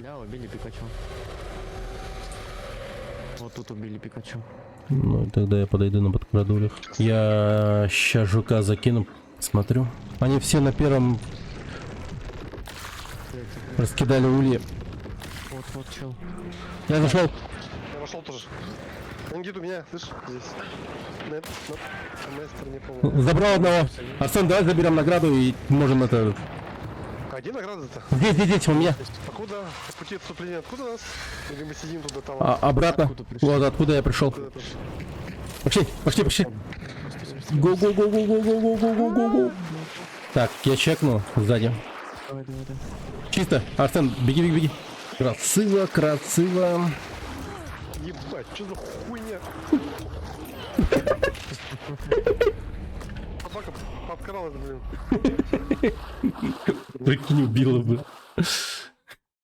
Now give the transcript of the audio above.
Да, убили Пикачу. Вот тут убили Пикачу. Ну, тогда я подойду на подкрадулях. Я ща жука закину, смотрю. Они все на первом раскидали ульи. Вот чел. Я зашел. Я вошел тоже. Он где-то у меня, слышь, здесь. Нет, нет. Мастер не помню. Забрал одного. Арсен, давай заберем награду и можем это... А где награда-то? Здесь, у меня. Покуда? По пути отступления откуда нас? Или мы сидим туда там? Обратно. Откуда пришли? Вот откуда я пришел. Откуда пришли? Пошли. Го. Так, я чекну сзади. Давай. Чисто. Арсен, беги. Красиво. Ебать, что за хуйня? Собака подкралась, блин. Прикинь, убила бы.